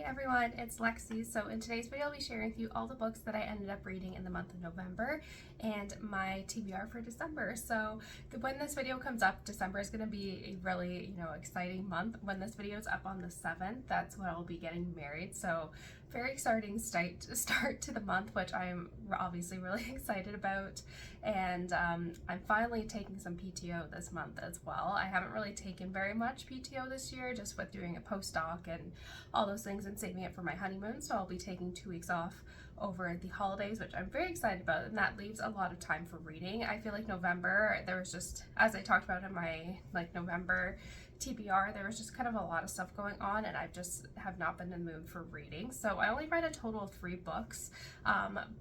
everyone, it's Lexie. So in today's video I'll be sharing with you all the books that I ended up reading in the month of November and my TBR for December. So when this video comes up, December is going to be a really, exciting month. When this video is up on the 7th, that's when I'll be getting married. So very exciting start to the month, which I'm obviously really excited about. And I'm finally taking some PTO this month as well. I haven't really taken very much PTO this year, just with doing a postdoc and all those things and saving it for my honeymoon. So I'll be taking 2 weeks off over the holidays, which I'm very excited about, and that leaves a lot of time for reading. I feel like November, there was just, as I talked about in my November TBR, there was just kind of a lot of stuff going on, and I just have not been in the mood for reading. So I only read a total of 3 books,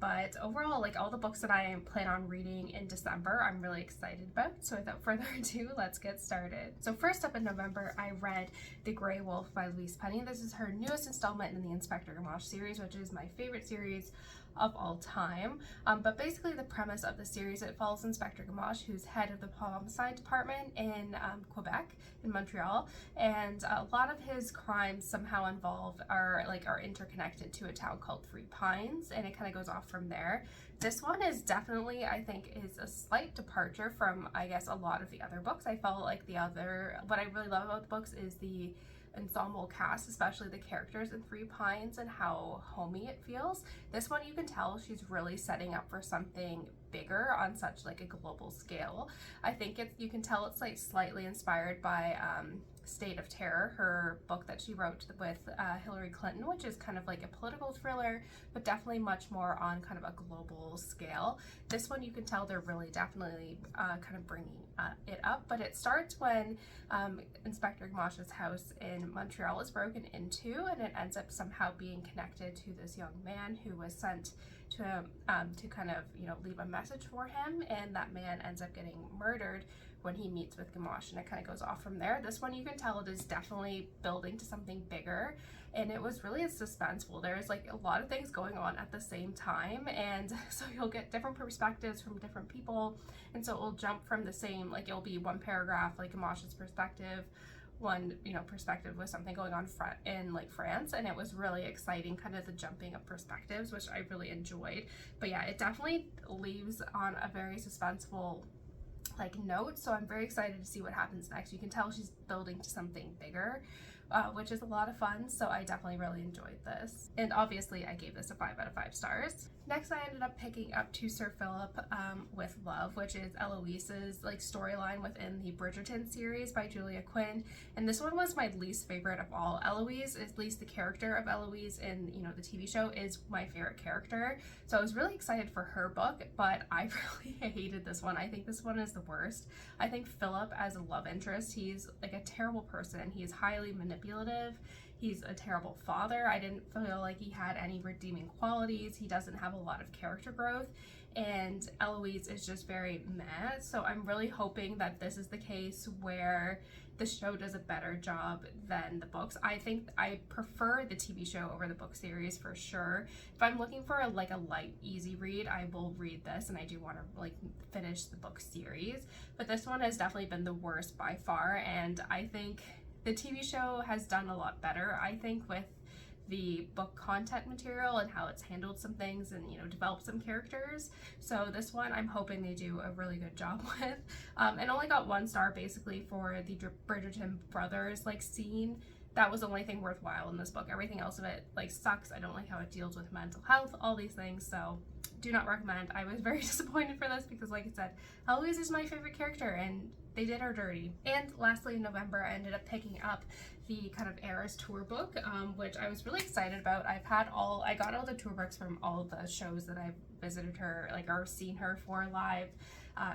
but overall, all the books that I plan on reading in December, I'm really excited about. So without further ado, let's get started. So first up in November, I read The Grey Wolf by Louise. This is her newest installment in the Inspector Gamache series, which is my favorite series of all time. But basically the premise of the series, it follows Inspector Gamache, who's head of the homicide department in Quebec, in Montreal, and a lot of his crimes somehow are interconnected to a town called Three Pines, and it kind of goes off from there. This one is definitely, I think, is a slight departure from, I guess, a lot of the other books. I felt like what I really love about the books is the ensemble cast, especially the characters in Three Pines and how homey it feels. This one, you can tell she's really setting up for something bigger on such a global scale. I think you can tell it's slightly inspired by State of Terror, her book that she wrote with Hillary Clinton, which is kind of like a political thriller, but definitely much more on kind of a global scale. This one, you can tell they're really definitely kind of bringing it up, but it starts when Inspector Gamache's house in Montreal is broken into, and it ends up somehow being connected to this young man who was sent to kind of leave a message for him, and that man ends up getting murdered when he meets with Gamache, and it kind of goes off from there. This one, you can tell it is definitely building to something bigger, and it was really suspenseful. There's a lot of things going on at the same time, and so you'll get different perspectives from different people, and so it'll jump from the same, it'll be one paragraph Gamache's perspective, one perspective with something going on in France, and it was really exciting, kind of the jumping of perspectives, which I really enjoyed. But yeah, it definitely leaves on a very suspenseful note, so I'm very excited to see what happens next. You can tell she's building to something bigger, which is a lot of fun, so I definitely really enjoyed this, and obviously I gave this a 5 out of 5 stars. Next, I ended up picking up To Sir Phillip with Love, which is Eloise's storyline within the Bridgerton series by Julia Quinn, and this one was my least favorite of all. Eloise, at least the character of Eloise in the TV show, is my favorite character, so I was really excited for her book, but I really hated this one. I think this one is the worst. I think Philip as a love interest, he's a terrible person. He's highly manipulative. He's a terrible father. I didn't feel like he had any redeeming qualities. He doesn't have a lot of character growth, and Eloise is just very meh. So I'm really hoping that this is the case where the show does a better job than the books. I think I prefer the TV show over the book series for sure. If I'm looking for a light, easy read, I will read this, and I do want to finish the book series. But this one has definitely been the worst by far, and I think the TV show has done a lot better, I think, with the book content material and how it's handled some things and developed some characters. So this one, I'm hoping they do a really good job with. And only got 1 star basically for the Bridgerton brothers scene. That was the only thing worthwhile in this book. Everything else of it sucks. I don't like how it deals with mental health, all these things, so do not recommend. I was very disappointed for this because, like I said, Eloise is my favorite character, and they did her dirty. And lastly, in November, I ended up picking up the kind of Eras tour book, which I was really excited about. I got all the tour books from all of the shows that I've visited her, or seen her for live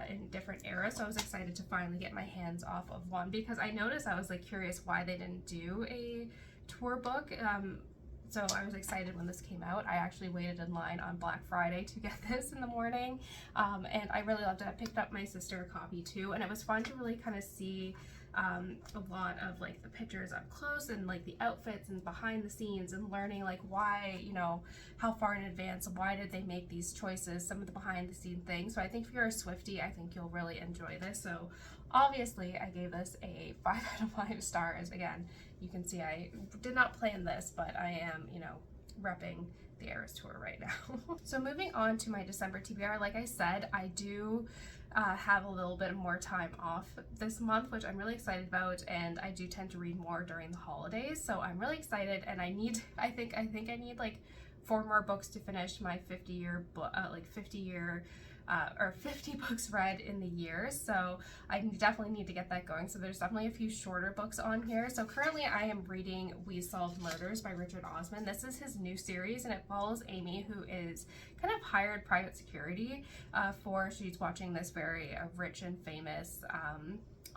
in different eras, so I was excited to finally get my hands off of one, because I noticed, I was curious why they didn't do a tour book. So I was excited when this came out. I actually waited in line on Black Friday to get this in the morning, and I really loved it. I picked up my sister a copy too, and it was fun to really kind of see a lot of like the pictures up close and like the outfits and behind the scenes and learning like why, you know, how far in advance, why did they make these choices, some of the behind the scene things. So I think if you're a Swiftie, I think you'll really enjoy this. So obviously I gave this a 5 out of 5 stars. Again, you can see I did not plan this, but I am, you know, repping the Eras Tour right now. So moving on to my December TBR, like I said, I do have a little bit more time off this month, which I'm really excited about, and I do tend to read more during the holidays, so I'm really excited. And I think I need like 4 more books to finish my 50-year book, 50 books read in the year, so I definitely need to get that going. So there's definitely a few shorter books on here. So currently I am reading We Solved Murders by Richard Osman. This is his new series, and it follows Amy, who is kind of hired private security she's watching this very rich and famous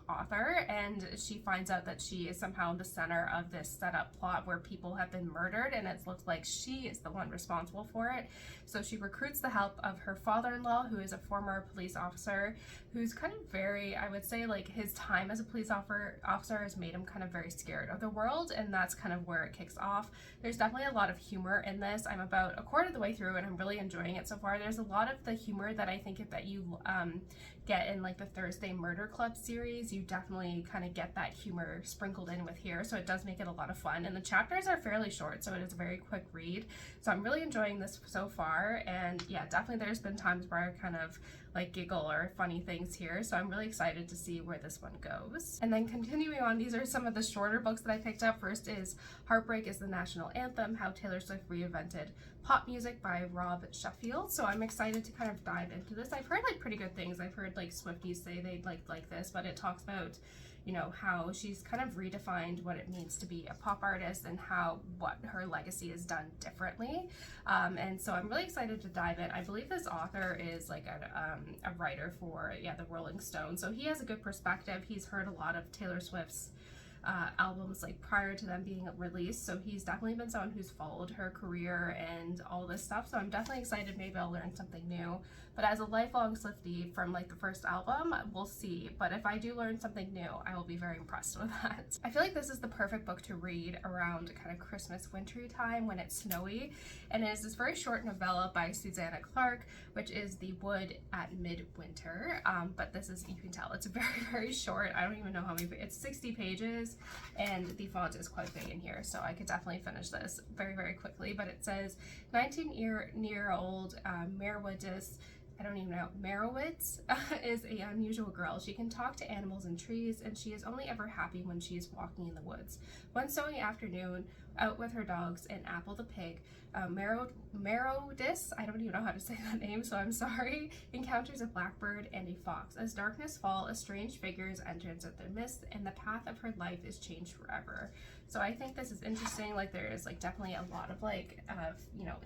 author, and she finds out that she is somehow the center of this setup plot where people have been murdered, and it looks like she is the one responsible for it. So she recruits the help of her father-in-law, who is a former police officer, who's kind of very, I would say, like his time as a police officer has made him kind of very scared of the world, and that's kind of where it kicks off. There's definitely a lot of humor in this. I'm about a quarter of the way through, and I'm really enjoying it so far. There's a lot of the humor that I think that you get in like the Thursday Murder Club series. You definitely kind of get that humor sprinkled in with here, so it does make it a lot of fun. And the chapters are fairly short, so it is a very quick read. So I'm really enjoying this so far, and yeah, definitely there's been times where I kind of like giggle or funny things here, so I'm really excited to see where this one goes. And then continuing on, these are some of the shorter books that I picked up. First is Heartbreak is the National Anthem, How Taylor Swift Reinvented Pop Music by Rob Sheffield. So I'm excited to kind of dive into this. I've heard like pretty good things. I've heard like Swifties say they'd like this, but it talks about, you know, how she's kind of redefined what it means to be a pop artist and what her legacy is done differently. And so I'm really excited to dive in. I believe this author is like a writer for the Rolling Stone, so he has a good perspective. He's heard a lot of Taylor Swift's albums like prior to them being released, so he's definitely been someone who's followed her career and all this stuff, so I'm definitely excited. Maybe I'll learn something new, but as a lifelong Swiftie from like the first album, we'll see. But if I do learn something new, I will be very impressed with that. I feel like this is the perfect book to read around kind of Christmas wintry time when it's snowy, and it is this very short novella by Susanna Clarke, which is The Wood at Midwinter. But this is, you can tell it's very short. I don't even know how many, it's 60 pages, and the font is quite big in here, so I could definitely finish this very quickly. But it says 19-year-old Merowitz is an unusual girl. She can talk to animals and trees, and she is only ever happy when she is walking in the woods. One snowy afternoon, out with her dogs and Apple the pig, Merowitz, I don't even know how to say that name, so I'm sorry, encounters a blackbird and a fox. As darkness falls, a strange figure enters at the mist, and the path of her life is changed forever. So I think this is interesting. Like there is like definitely a lot of like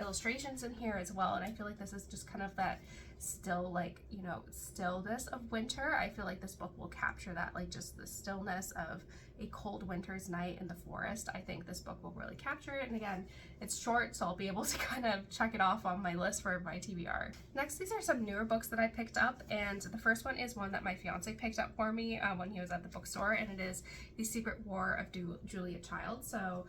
illustrations in here as well, and I feel like this is just kind of that still, like, you know, stillness of winter. I feel like this book will capture that, like just the stillness of a cold winter's night in the forest. I think this book will really capture it, and again, it's short, so I'll be able to kind of check it off on my list for my TBR. Next, these are some newer books that I picked up, and the first one is one that my fiance picked up for me when he was at the bookstore, and it is The Secret War of Julia Child. So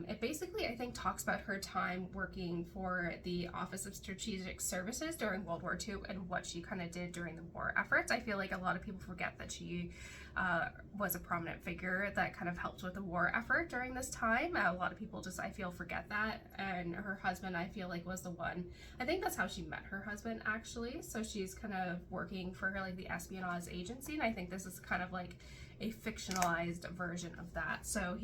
it basically, I think, talks about her time working for the Office of Strategic Services during World War II and what she kind of did during the war efforts. I feel like a lot of people forget that she was a prominent figure that kind of helped with the war effort during this time. A lot of people just, I feel, forget that. And her husband, I feel like, was the one. I think that's how she met her husband, actually. So she's kind of working for her, like the espionage agency, and I think this is kind of like a fictionalized version of that. So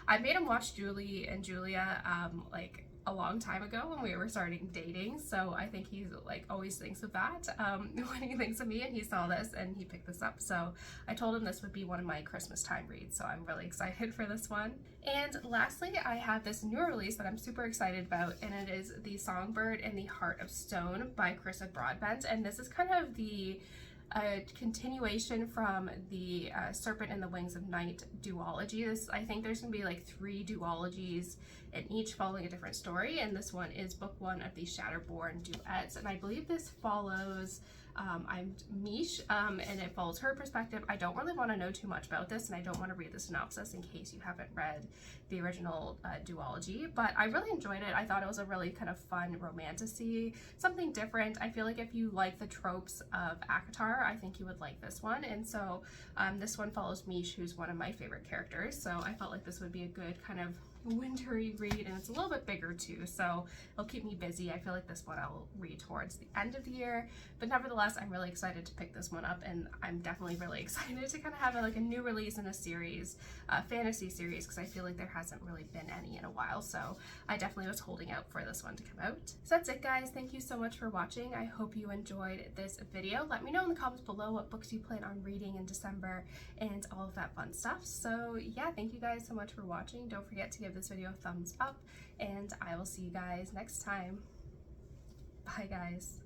I made him watch Julie and Julia like a long time ago when we were starting dating, so I think he's like always thinks of that when he thinks of me, and he saw this and he picked this up. So I told him this would be one of my Christmas time reads, so I'm really excited for this one. And lastly, I have this new release that I'm super excited about, and it is The Songbird and the Heart of Stone by Carissa Broadbent, and this is kind of a continuation from the Serpent and the Wings of Night duology. I think there's gonna be like 3 duologies, and each following a different story, and this one is book 1 of the Shatterborn duets, and I believe this follows I'm Mish, and it follows her perspective. I don't really want to know too much about this, and I don't want to read the synopsis in case you haven't read the original duology, but I really enjoyed it. I thought it was a really kind of fun romantasy, something different. I feel like if you like the tropes of ACOTAR, I think you would like this one. And so this one follows Mish, who's one of my favorite characters, so I felt like this would be a good kind of wintry read, and it's a little bit bigger too, so it'll keep me busy. I feel like this one I'll read towards the end of the year, but nevertheless I'm really excited to pick this one up, and I'm definitely really excited to kind of have like a new release in a series, fantasy series, because I feel like there hasn't really been any in a while, so I definitely was holding out for this one to come out. So that's it, guys. Thank you so much for watching. I hope you enjoyed this video. Let me know in the comments below what books you plan on reading in December and all of that fun stuff. So yeah, thank you guys so much for watching. Don't forget to give this video a thumbs up, and I will see you guys next time. Bye, guys.